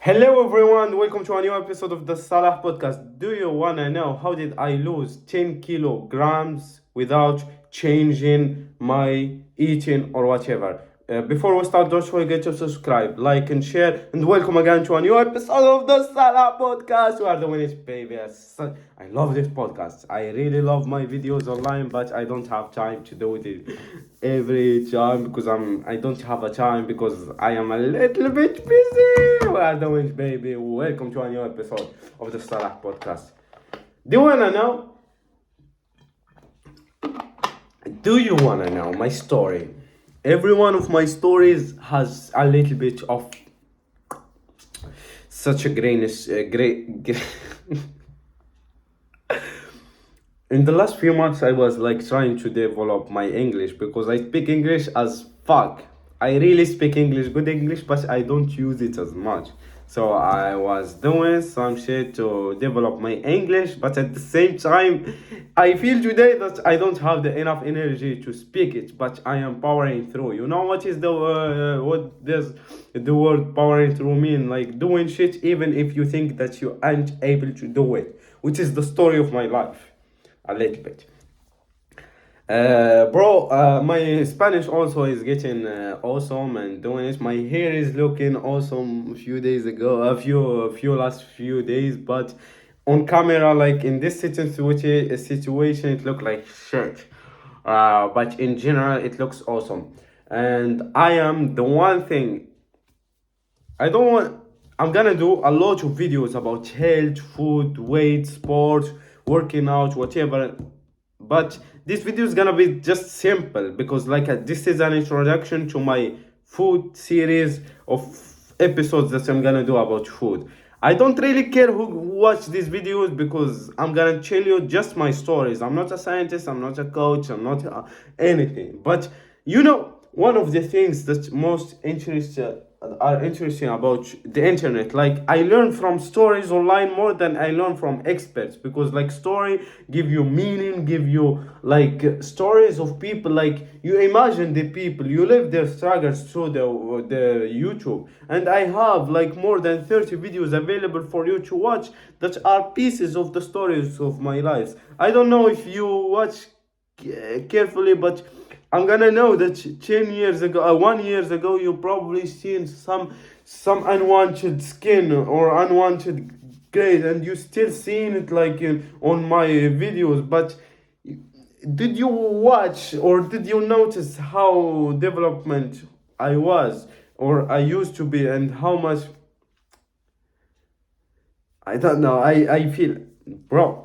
Hello everyone, welcome to a new episode of the Salah podcast. Do you wanna know how did I lose 10 kilograms without changing my eating or whatever? Before we start, don't forget to subscribe, like, and share. And welcome again to a new episode of the Salah podcast. You are the winners, baby. I love this podcast. I really love my videos online, but I don't have time to do it every time because I don't have a time because I am a little bit busy. We are the winners, baby. Welcome to a new episode of the Salah podcast. Do you wanna know? Do you wanna know my story? Every one of my stories has a little bit of such a greatness. In the last few months, I was like trying to develop my English because I speak English as fuck. I really speak English, good English, but I don't use it as much. So I was doing some shit to develop my English, but at the same time, I feel today that I don't have the enough energy to speak it, but I am powering through. You know what does the word powering through mean? Like doing shit even if you think that you aren't able to do it, which is the story of my life, a little bit. My Spanish also is getting awesome and doing it. My hair is looking awesome a few last few days, but on camera, like in this situation, it look like shit. But in general, it looks awesome. And I am the one thing I don't want. I'm gonna do a lot of videos about health, food, weight, sport, working out, whatever. But this video is gonna be just simple because this is an introduction to my food series of episodes that I'm gonna do about food. I don't really care who watch these videos because I'm gonna tell you just my stories. I'm not a scientist, I'm not a coach, I'm not anything. But one of the things that most are interesting about the internet, like I learn from stories online more than I learn from experts, because like story give you meaning, give you like stories of people, like you imagine the people, you live their struggles through the YouTube. And I have like more than 30 videos available for you to watch that are pieces of the stories of my life. I don't know if you watch carefully, but I'm gonna know that 10 years ago, 1 year ago, you probably seen some unwanted skin or unwanted grade, and you still seeing it like on my videos. But did you watch or did you notice how development I was or I used to be, and how much I don't know. I feel, bro.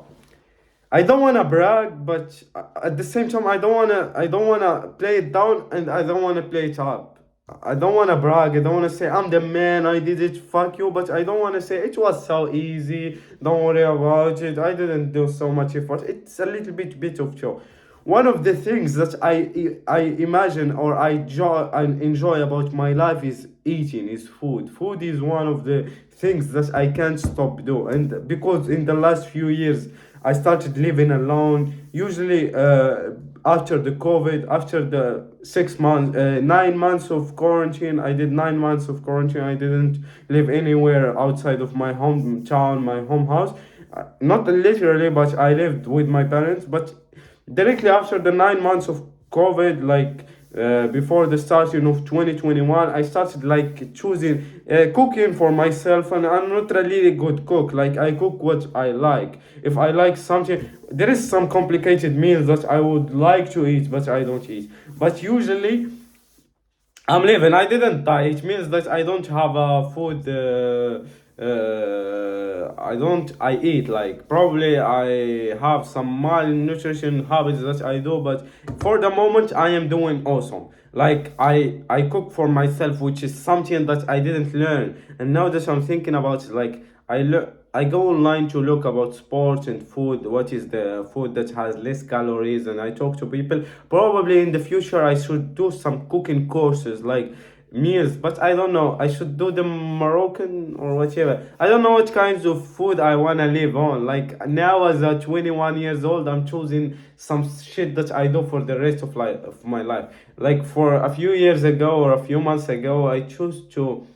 I don't wanna brag, but at the same time, I don't wanna play it down, and I don't wanna play it up. I don't wanna brag. I don't wanna say I'm the man. I did it. Fuck you. But I don't wanna say it was so easy. Don't worry about it. I didn't do so much effort. It's a little bit of show. One of the things that I imagine or I enjoy about my life is eating, is food. Food is one of the things that I can't stop do, and because in the last few years I started living alone. Usually, after the COVID, after the 6 months, 9 months of quarantine, I did 9 months of quarantine. I didn't live anywhere outside of my hometown, my home house. Not literally, but I lived with my parents. But directly after the 9 months of COVID, before the starting of 2021, I started like choosing cooking for myself, and I'm not a really good cook. Like I cook what I like. If I like something, there is some complicated meals that I would like to eat, but I don't eat. But usually I'm living. I didn't die. It means that I don't have a food. I don't. I eat like probably I have some malnutrition habits that I do, but for the moment I am doing awesome. Like I cook for myself, which is something that I didn't learn, and now that I'm thinking about it, like I go online to look about sports and food. What is the food that has less calories? And I talk to people. Probably in the future, I should do some cooking courses, like meals. But I don't know. I should do the Moroccan or whatever. I don't know what kinds of food I wanna live on. Like now, as a 21 years old, I'm choosing some shit that I do for the rest of my life. Like for a few years ago or a few months ago, I chose to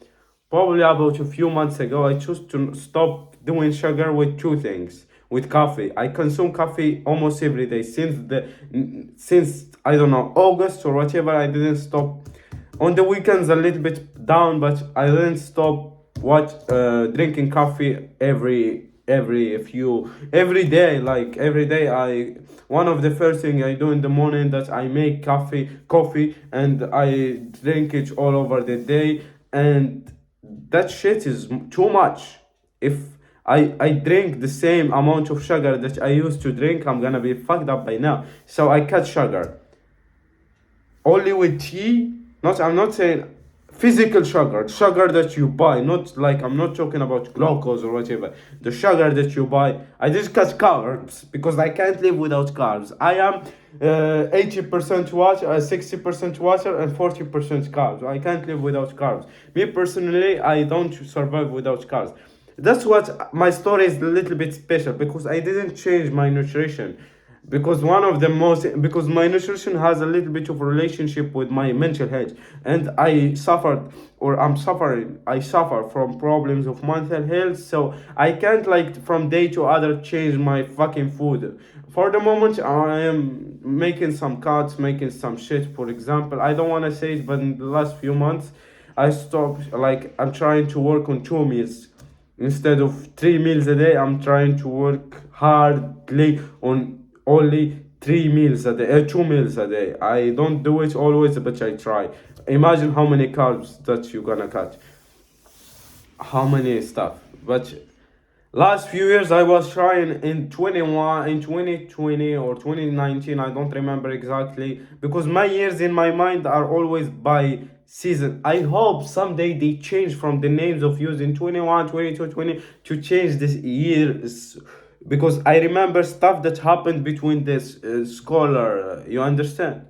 Probably about a few months ago, I chose to stop doing sugar with two things. With coffee, I consume coffee almost every day since I don't know August or whatever. I didn't stop. On the weekends, a little bit down, but I didn't stop drinking coffee every day. Like every day, I one of the first thing I do in the morning that I make coffee, and I drink it all over the day, and that shit is too much. If I drink the same amount of sugar that I used to drink, I'm gonna be fucked up by now. So I cut sugar only with tea. Not I'm not saying physical sugar that you buy, not like I'm not talking about glucose or whatever. The sugar that you buy. I just cut carbs because I can't live without carbs. I am 80% water, 60% water, and 40% carbs. I can't live without carbs. Me personally, I don't survive without carbs. That's what my story is a little bit special because I didn't change my nutrition, because one of the most because my nutrition has a little bit of a relationship with my mental health, and I suffer from problems of mental health, so I can't like from day to other change my fucking food. For the moment I am making some cuts, making some shit. For example, I don't want to say it, but in the last few months I stopped, like I'm trying to work on 2 meals instead of 3 meals a day. I'm trying to work hardly on only 3 meals a day, 2 meals a day. I don't do it always, but I try. Imagine how many carbs that you're gonna cut, how many stuff. But last few years I was trying in 2020 or 2019. I don't remember exactly because my years in my mind are always by season. I hope someday they change from the names of using 21, 22, 20 to change this years, because I remember stuff that happened between this scholar. You understand?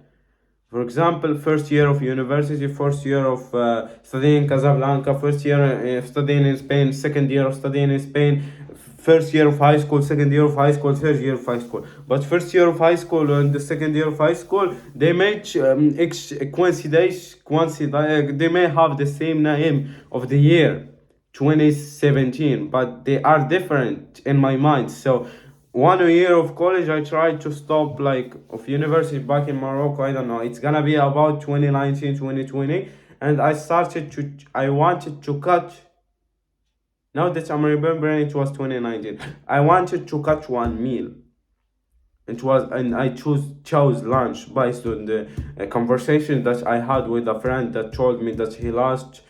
For example, first year of university, first year of studying in Casablanca, first year studying in Spain, second year of studying in Spain, first year of high school, second year of high school, third year of high school. But first year of high school and the second year of high school, they may they may have the same name of the year, 2017, but they are different in my mind. So 1 year of college I tried to stop, like of university back in Morocco. I don't know, it's gonna be about 2019, 2020, and I wanted to cut. Now that I'm remembering, it was 2019. I wanted to cut 1 meal. And I chose lunch based on the conversation that I had with a friend that told me that he lost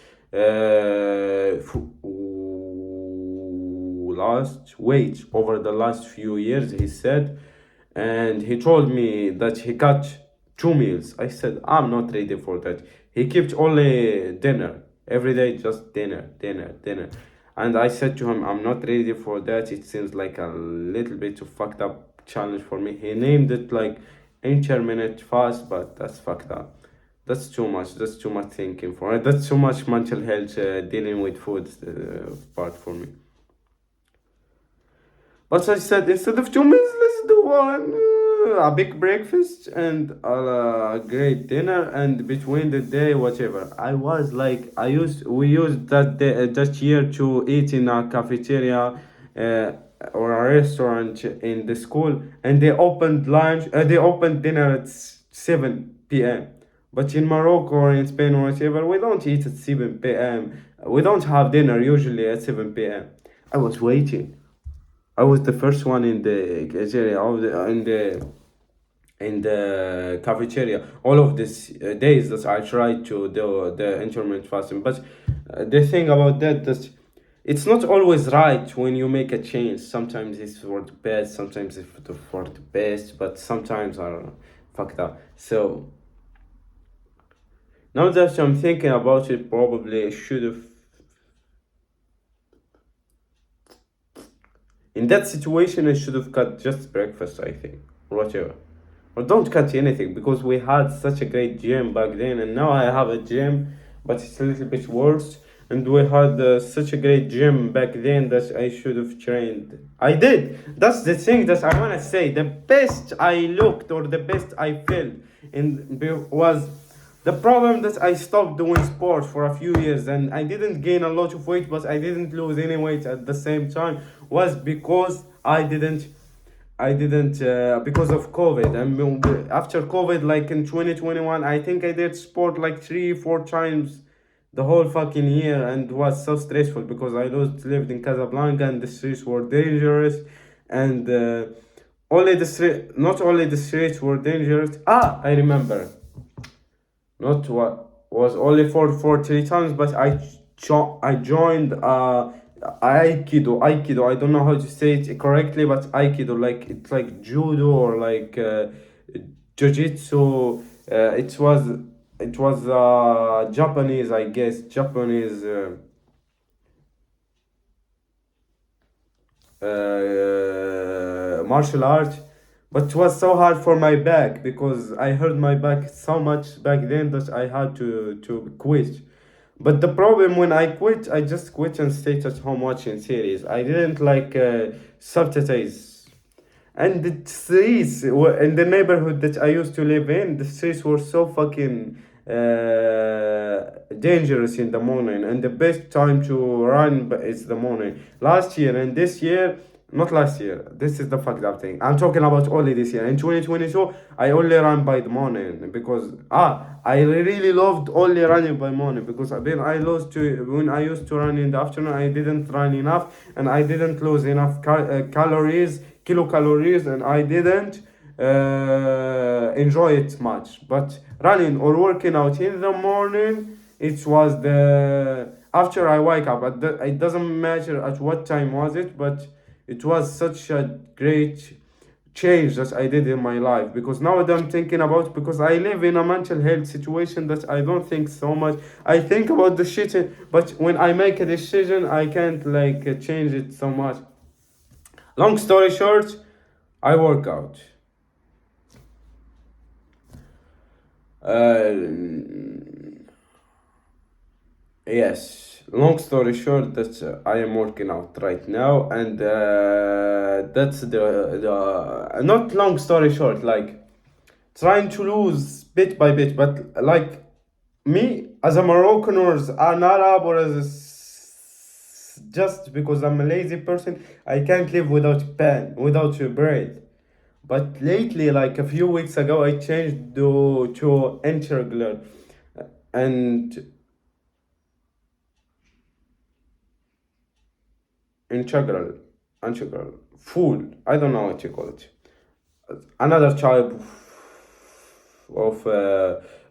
weight over the last few years, he said, and he told me that he cut 2 meals. I said, I'm not ready for that. He kept only dinner every day, just dinner, dinner, dinner. And I said to him, I'm not ready for that. It seems like a little bit of fucked up challenge for me. He named it like intermittent fast, but that's fucked up. That's too much. That's too much thinking for it. That's too much mental health dealing with food part for me. But I said, instead of 2 meals, let's do one. A big breakfast and a great dinner, and between the day, whatever. We used that year to eat in a cafeteria or a restaurant in the school, and they opened dinner at 7 p.m. But in Morocco or in Spain or whatever, we don't eat at 7 p.m. We don't have dinner usually at 7 p.m. I was waiting. I was the first one in the cafeteria, in the cafeteria. All of these days that I tried to do the intermittent fasting, but the thing about that it's not always right when you make a change. Sometimes it's for the best, sometimes it's for the best, but sometimes are fucked up. So now that I'm thinking about it, probably I should have. In that situation, I should have cut just breakfast, I think, or whatever. Or don't cut anything, because we had such a great gym back then, and now I have a gym, but it's a little bit worse. And we had such a great gym back then that I should have trained. I did. That's the thing that I want to say. The best I looked or the best I felt was The problem that I stopped doing sport for a few years and I didn't gain a lot of weight, but I didn't lose any weight at the same time, was because I didn't because of COVID. And after COVID, like in 2021, I think I did sport like 3 4 times the whole fucking year, and it was so stressful because I lived in Casablanca and the streets were dangerous, and not only the streets were dangerous. I remember, not what was only for 3 times, but I joined Aikido. I don't know how to say it correctly, but Aikido, like it's like judo or like jiu-jitsu. It was Japanese, I guess, Japanese martial art, but it was so hard for my back because I hurt my back so much back then that I had to quit. But the problem when I quit, I just quit and stayed at home watching series. I didn't like subtitles. And the streets in the neighborhood that I used to live in, the streets were so fucking dangerous in the morning, and the best time to run is the morning. Last year and this year, not last year. This is the fucked up thing. I'm talking about only this year. In 2022, I only ran by the morning because I really loved only running by morning because then I lost to when I used to run in the afternoon. I didn't run enough and I didn't lose enough kilocalories, and I didn't enjoy it much. But running or working out in the morning, it was the after I wake up. It doesn't matter at what time was it, but it was such a great change that I did in my life, because now that I'm thinking about, because I live in a mental health situation that I don't think so much. I think about the shit, but when I make a decision, I can't like change it so much. Long story short, I work out. Yes, long story short, that I am working out right now, and that's the not long story short, like trying to lose bit by bit, but like me as a Moroccan or as an Arab or just because I'm a lazy person, I can't live without pen, without bread. But lately, like a few weeks ago, I changed to integral and integral, integral food. I don't know what you call it. Another type of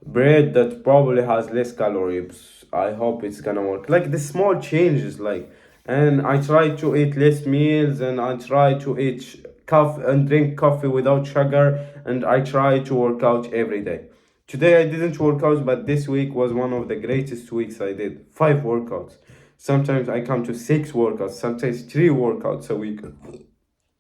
bread that probably has less calories. I hope it's gonna work. Like the small changes, like, and I try to eat less meals, and I try to eat coffee and drink coffee without sugar, and I try to work out every day. Today I didn't work out, but this week was one of the greatest weeks I did. 5 workouts. Sometimes I come to 6 workouts, sometimes 3 workouts a week.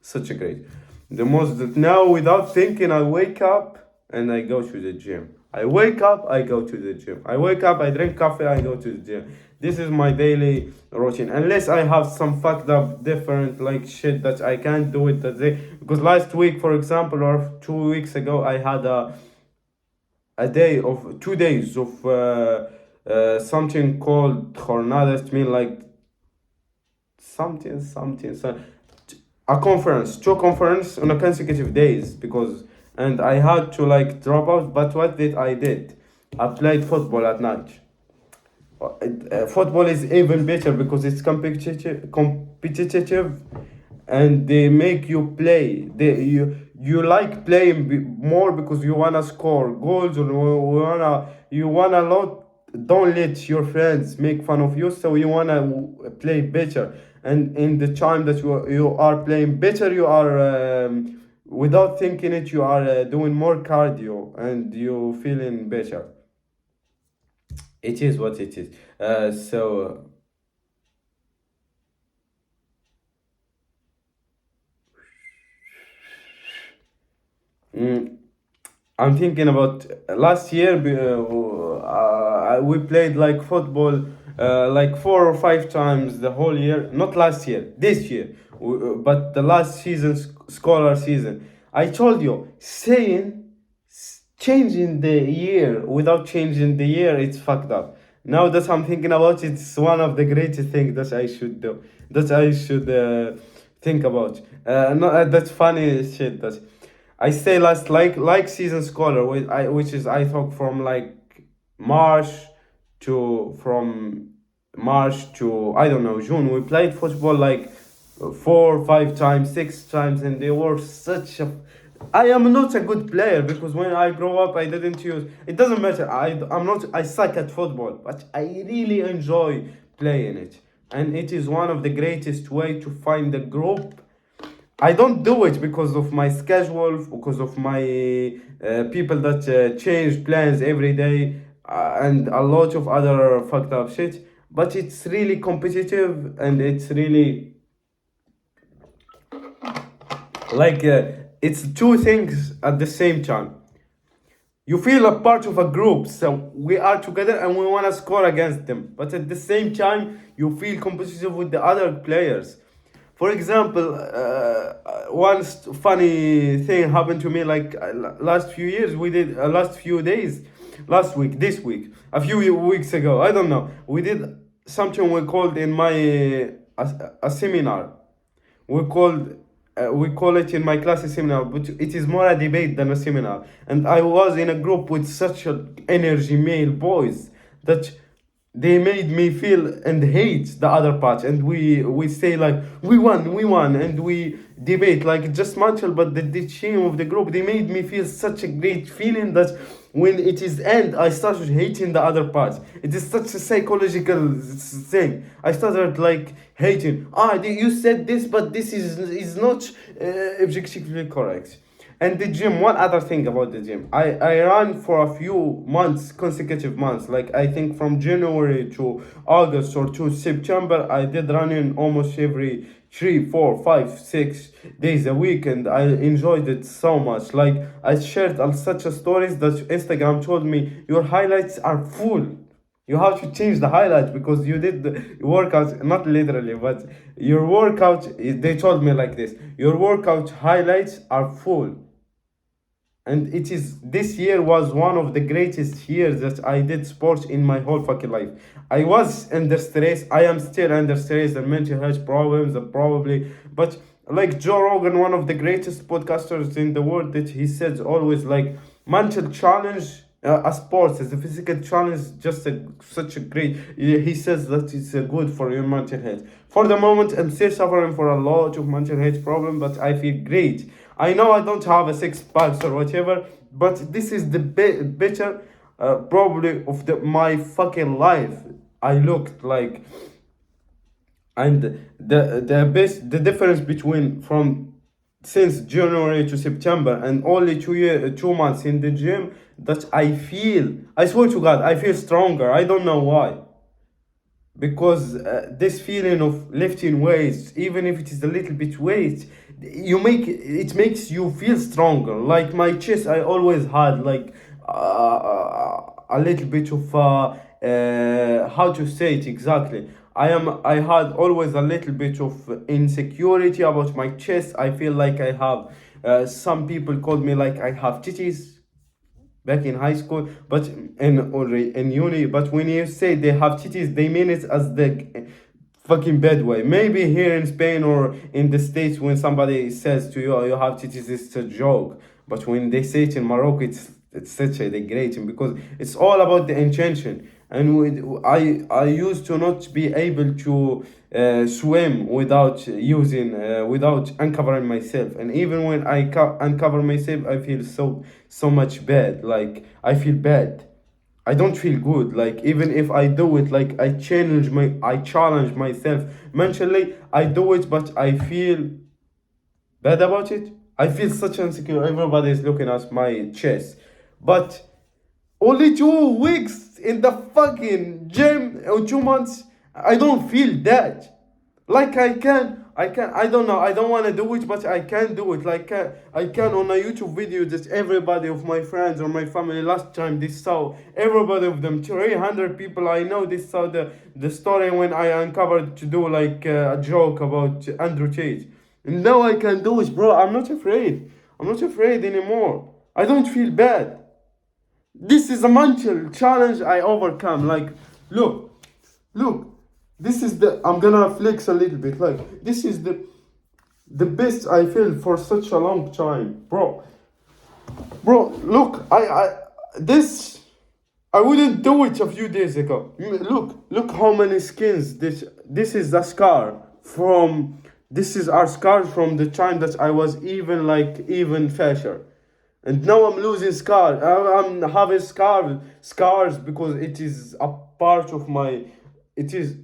Such a great. The most that now without thinking, I wake up and I go to the gym. I wake up, I go to the gym. I wake up, I drink coffee, I go to the gym. This is my daily routine. Unless I have some fucked up different like shit that I can't do it that day. Because last week, for example, or 2 weeks ago, I had a day of 2 days of something called jornadas. It mean like something. So a conference, 2 conference on a consecutive days, because and I had to like drop out. But what did I did? I played football at night. Football is even better because it's competitive, and they make you play. You like playing more because you wanna score goals, or you wanna lot. Don't let your friends make fun of you, so you wanna play better. And in the time that you are playing better, you are without thinking it, you are doing more cardio and you feeling better. It is what it is. So mm, I'm thinking about last year. We played like football like 4 or 5 times the whole year. Not last year, this year, but the last season, scholar season. I told you, saying changing the year without changing the year, it's fucked up. Now that I'm thinking about it, it's one of the greatest things that I should do, that I should think about. No, that's funny shit. That I say last, like season scholar, which is I talk from like March from March to, I don't know, June. We played football like 4, 5 times, 6 times, and they were such a. I am not a good player because when I grow up, I didn't use. It doesn't matter. I'm not. I suck at football, but I really enjoy playing it, and it is one of the greatest way to find a group. I don't do it because of my schedule, because of my people that change plans every day, and a lot of other fucked up shit. But it's really competitive, and it's really like it's two things at the same time. You feel a part of a group, so we are together and we want to score against them, but at the same time you feel competitive with the other players. For example, funny thing happened to me like last few years. We did last few days, last week, this week, a few weeks ago, I don't know, we did something we called in my a seminar. We call it in my class a seminar, but it is more a debate than a seminar. And I was in a group with such a energy male boys that they made me feel and hate the other part. And we say like we won, and we debate like just Manchel, but the team of the group, they made me feel such a great feeling that when it is end, I started hating the other part. It is such a psychological thing. I started like hating. You said this, but this is not objectively correct. And the gym, one other thing about the gym, I ran for a few months, consecutive months, like I think from January to August or to September, I did running almost every 3, 4, 5, 6 days a week, and I enjoyed it so much. Like I shared such a stories that Instagram told me your highlights are full. You have to change the highlights because you did the workout, not literally, but your workout. They told me like this: your workout highlights are full. And it is, this year was one of the greatest years that I did sports in my whole fucking life. I was under stress. I am still under stress and mental health problems, probably. But like Joe Rogan, one of the greatest podcasters in the world, that he says always like mental challenge. A sports as a physical challenge, just such a great. He says that it's good for your mental health. For the moment, I'm still suffering for a lot of mental health problem, but I feel great. I know I don't have a 6 packs or whatever, but this is the better probably of my fucking life. I looked like, and the difference between from since January to September and only 2 months in the gym, that I swear to God, I feel stronger. I don't know why. Because this feeling of lifting weights, even if it is a little bit weight, it makes you feel stronger. Like my chest, I always had like a little bit of how to say it exactly. I had always a little bit of insecurity about my chest. I feel like I have some people called me like I have titties back in high school, but in uni. But when you say they have titties, they mean it as the fucking bad way. Maybe here in Spain or in the States, when somebody says to you, "Oh, you have titties," it's a joke. But when they say it in Morocco, it's such a degrading, because it's all about the intention. And I used to not be able to swim without without uncovering myself. And even when I uncover myself, I feel so much bad. Like I feel bad. I don't feel good. Like even if I do it, like I challenge myself mentally. I do it, but I feel bad about it. I feel such insecure. Everybody is looking at my chest, but only 2 weeks in the fucking gym, or 2 months, I don't feel that. Like I don't know, I don't want to do it, but I can do it. Like I can on a YouTube video that everybody of my friends or my family last time they saw, everybody of them, 300 people I know, they saw the story when I uncovered to do like a joke about Andrew Tate. And now I can do it, bro. I'm not afraid. I'm not afraid anymore. I don't feel bad. This is a mental challenge I overcome. Like, look, look. This is the. I'm gonna flex a little bit. Like, this is the best I feel for such a long time, bro. Bro, look, this, I wouldn't do it a few days ago. Look how many skins. This is the scar from. This is our scars from the time that I was even fashion, and now I'm losing scars. I'm having scars because it is a part of my. It is,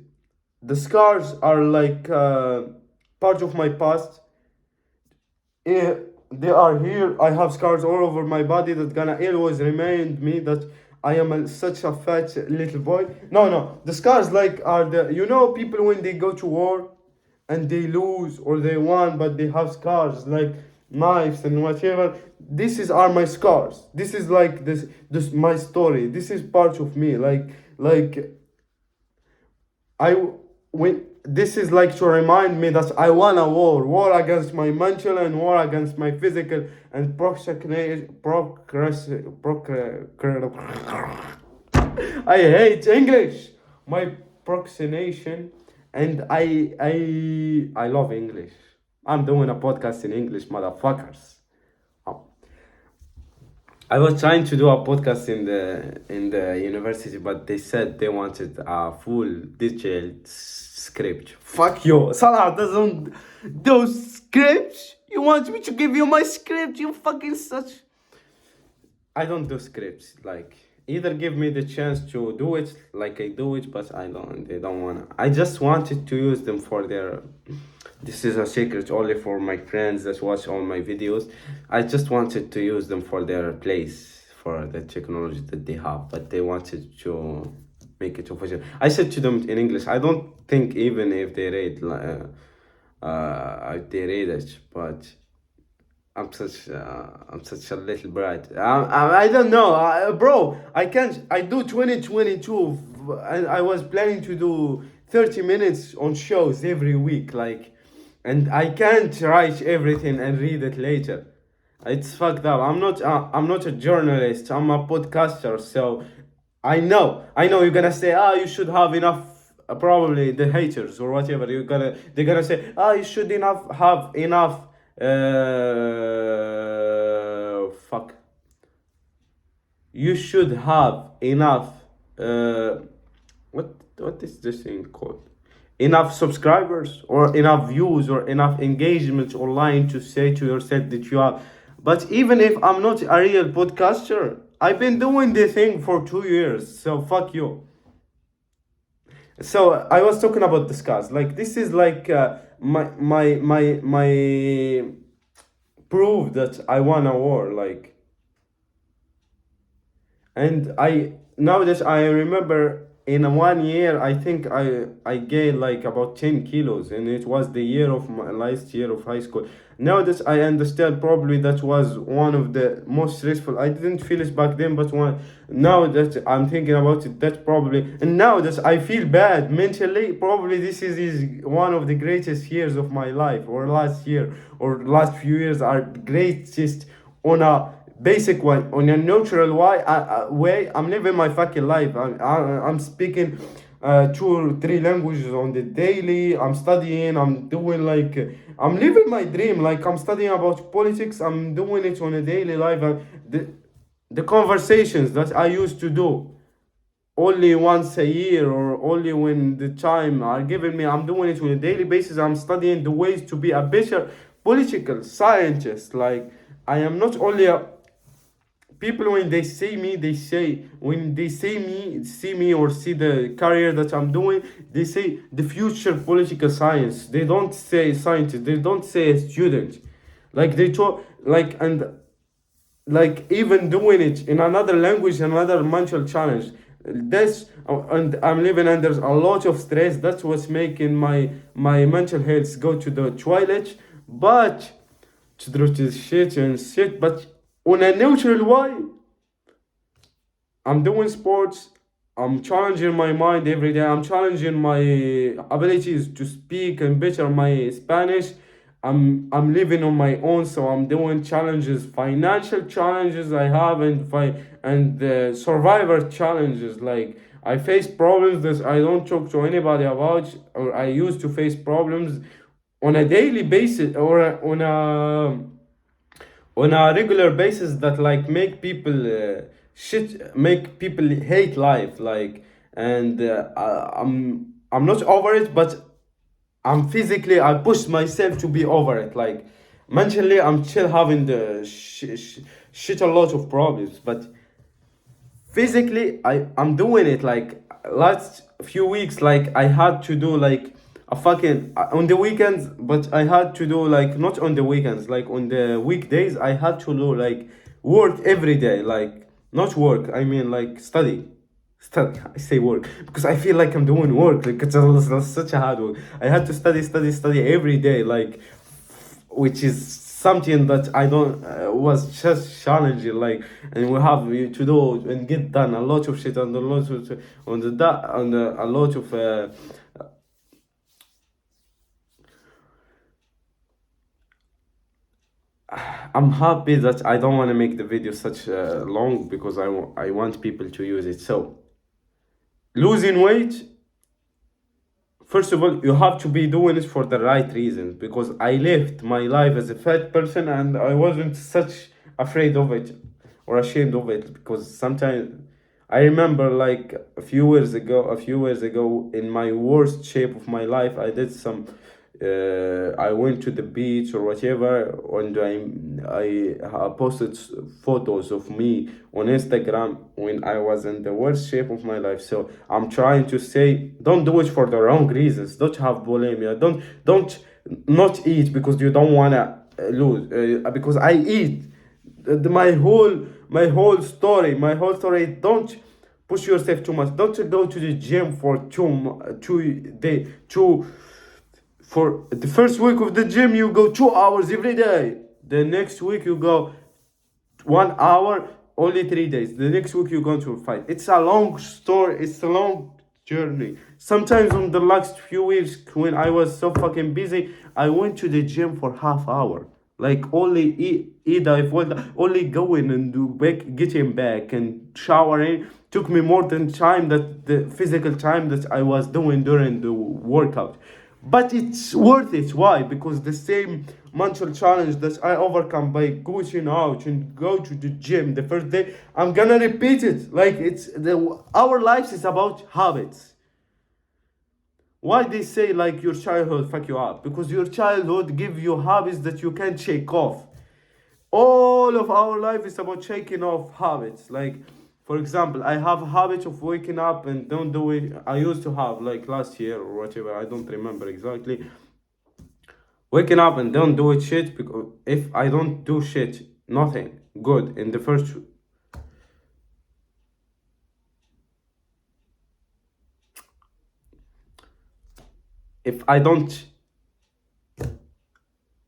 the scars are like part of my past. Eh, they are here. I have scars all over my body that gonna always remind me that I am such a fat little boy. No, no, the scars like are the, people when they go to war and they lose or they won, but they have scars like knives and whatever. This is are my scars. This is like this my story. This is part of me. Like I when this is like to remind me that I won a war against my mental and war against my physical and I hate English. My procrastination, and I love English. I'm doing a podcast in English, motherfuckers. Oh. I was trying to do a podcast in the university, but they said they wanted a full detailed script. Fuck you, Salah doesn't do scripts. You want me to give you my script? You fucking such. I don't do scripts. Like, either give me the chance to do it, like I do it, but I don't. They don't wanna. I just wanted to use them for their. This is a secret only for my friends that watch all my videos. I just wanted to use them for their place, for the technology that they have, but they wanted to make it official. I said to them in English. I don't think even if they read it, but I'm such a little brat. I don't know, bro. I can't. I do 2022, and I was planning to do 30 minutes on shows every week, like, and I can't write everything and read it later. It's fucked up. I'm not a journalist. I'm a podcaster. So I know you're gonna say, you should have enough. Probably the haters or whatever. They're gonna say, you should enough have enough. Fuck. You should have enough. What is this thing called? Enough subscribers or enough views or enough engagement online to say to yourself that you are. But even if I'm not a real podcaster, I've been doing the thing for 2 years. So fuck you. So I was talking about the scars. Like, this is like my proof that I won a war. Like, and now that I remember, in 1 year I think I gained like about 10 kilos, and it was the year of my last year of high school. Now that I understand, probably that was one of the most stressful. I didn't feel it back then, but now that I'm thinking about it, that probably, and now that I feel bad mentally, probably this is one of the greatest years of my life, or last year or last few years are greatest on a basic way, on a neutral way. I'm living my fucking life. I'm speaking 2 or 3 languages on the daily. I'm studying. I'm doing like I'm living my dream. Like, I'm studying about politics. I'm doing it on a daily life. The conversations that I used to do only once a year or only when the time are given me, I'm doing it on a daily basis. I'm studying the ways to be a better political scientist. Like, I am not only a people, when they see me, when they see me or see the career that I'm doing, they say the future political science. They don't say scientist. They don't say student. Like, they talk like, and like, even doing it in another language, another mental challenge. That's And I'm living under a lot of stress. That's what's making my mental health go to the toilet. But to do this shit and shit, but on a neutral way. I'm doing sports. I'm challenging my mind every day. I'm challenging my abilities to speak and better my Spanish. I'm living on my own, so I'm doing challenges, financial challenges I have, and survivor challenges. Like I face problems that I don't talk to anybody about, or I used to face problems on a daily basis, or on a regular basis, that like make people make people hate life, like. And I'm not over it, but I'm physically, I push myself to be over it. Like mentally, I'm still having the shit a lot of problems, but physically, I'm doing it. Like last few weeks, like I had to do like a fucking on the weekends, but I had to do like not on the weekends, like on the weekdays, I had to do like work every day. Like not work, I mean like study. I say work because I feel like I'm doing work. Like it's such a hard work. I had to study every day, like, which is something that I don't was just challenging. Like, and we have to do and get done a lot of shit, and a lot of on the that on the, a lot of. I'm happy that I don't want to make the video such long, because I want people to use it. So losing weight, first of all, you have to be doing it for the right reasons, because I lived my life as a fat person and I wasn't such afraid of it or ashamed of it, because sometimes I remember like a few years ago, in my worst shape of my life, I went to the beach or whatever, and I posted photos of me on Instagram when I was in the worst shape of my life. So I'm trying to say, don't do it for the wrong reasons. Don't have bulimia. Don't not eat because you don't wanna lose. Because I eat. My whole story. Don't push yourself too much. Don't go to the gym for 2 day two. For the first week of the gym, you go 2 hours every day. The next week you go 1 hour, only 3 days. The next week you go to fight. It's a long story. It's a long journey. Sometimes on the last few weeks, when I was so fucking busy, I went to the gym for half hour. Like only eat dive, only going and do back, getting back and showering took me more than time that the physical time that I was doing during the workout. But it's worth it. Why? Because the same mental challenge that I overcome by going out and go to the gym the first day, I'm gonna repeat it. Like our lives is about habits. Why they say like your childhood fuck you up? Because your childhood give you habits that you can't shake off. All of our life is about shaking off habits. Like, for example, I have a habit of waking up and don't do it. I used to have like last year or whatever, I don't remember exactly. Waking up and don't do it shit, because if I don't do shit, nothing good in the first. If I don't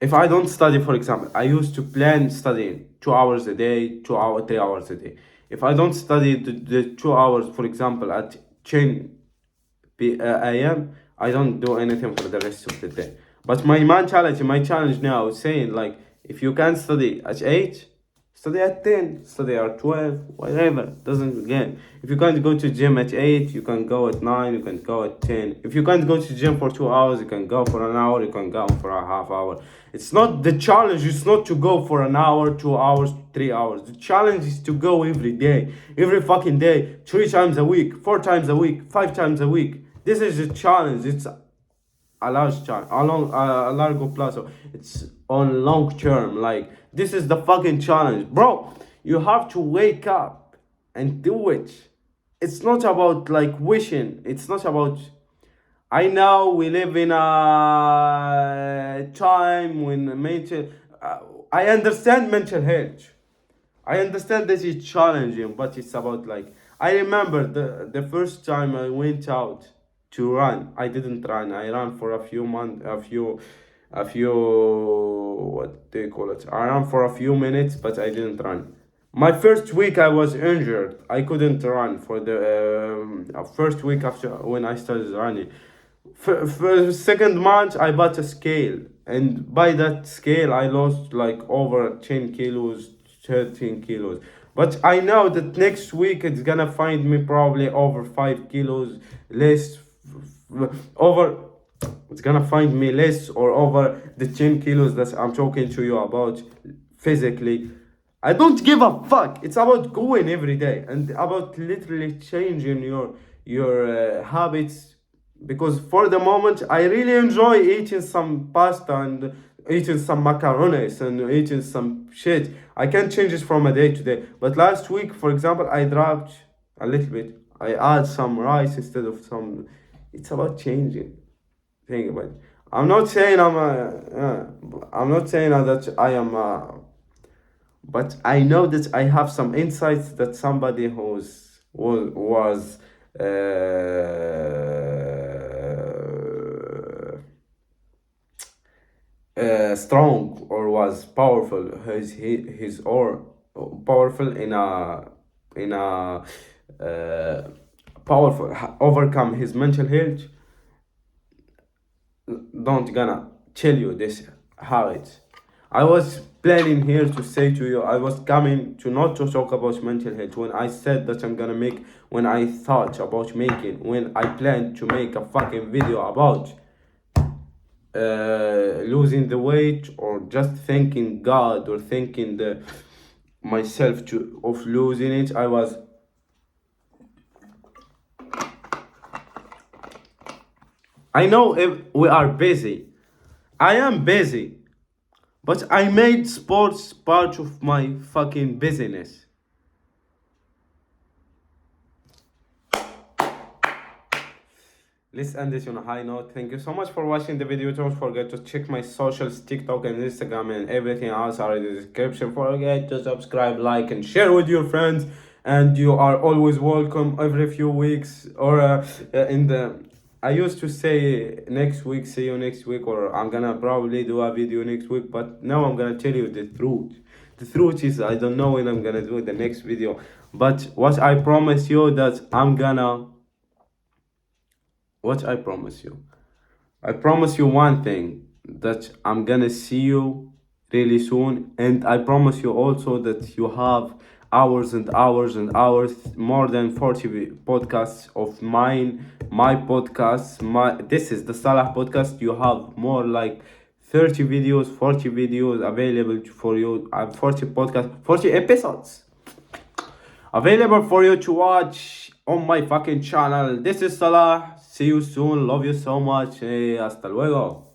if I don't study, for example, I used to plan studying 2 hours a day, 2 hour, 3 hours a day. If I don't study the 2 hours, for example, at 10 a.m., I don't do anything for the rest of the day. But my mentality, my challenge now is saying like, if you can't study at 8, study at 10, study at 12, whatever, doesn't again. If you can't go to gym at 8, you can go at 9, you can go at 10. If you can't go to gym for 2 hours, you can go for an hour, you can go for a half hour. It's not the challenge, it's not to go for an hour, 2 hours, 3 hours. The challenge is to go every day, every fucking day, 3 times a week, 4 times a week, 5 times a week. This is the challenge. It's a large challenge, a largo plazo. It's on long term. Like, this is the fucking challenge, bro. You have to wake up and do it. It's not about like wishing. It's not about. I know we live in a time when mental. I understand mental health. I understand that it's challenging, but it's about like, I remember the first time I went out to run. I didn't run. I ran for a few months, a few, what do you call it? I ran for a few minutes, but I didn't run. My first week I was injured. I couldn't run for the first week after when I started running. For the second month I bought a scale. and by that scale I lost like over 10 kilos, 13 kilos. But I know that next week it's gonna find me probably over 5 kilos less, over, it's gonna find me less or over the 10 kilos that I'm talking to you about physically. I don't give a fuck. It's about going every day and about literally changing your habits. Because for the moment, I really enjoy eating some pasta and eating some macaronis and eating some shit. I can change it from a day to day. But last week, for example, I dropped a little bit. I add some rice instead of some. It's about changing. Think about it. I'm not saying I'm not saying that I am. But I know that I have some insights that somebody was strong or was powerful, his or powerful in a powerful overcome his mental health. Don't gonna tell you this how it. I was planning here to say to you, I was coming to not to talk about mental health when I said that I'm gonna make, when I thought about making, when I planned to make a fucking video about losing the weight, or just thanking God or thanking the myself to of losing it. I know if we are busy. I am busy. But I made sports part of my fucking business. Let's end this on a high note. Thank you so much for watching the video. Don't forget to check my socials, TikTok and Instagram, and everything else are in the description. Forget to subscribe, like, and share with your friends. And you are always welcome every few weeks, or in the. I used to say next week, see you next week, or I'm gonna probably do a video next week, but now I'm gonna tell you the truth. The truth is I don't know when I'm gonna do the next video, but what I promise you that I'm gonna, what I promise you, I promise you one thing, that I'm gonna see you really soon, and I promise you also that you have hours and hours and hours, more than 40 podcasts of mine, my podcasts, my, this is the Salah podcast. You have more like 30 videos, 40 videos available for you, 40 podcasts, 40 episodes available for you to watch on my fucking channel. This is Salah. See you soon. Love you so much. Hasta luego.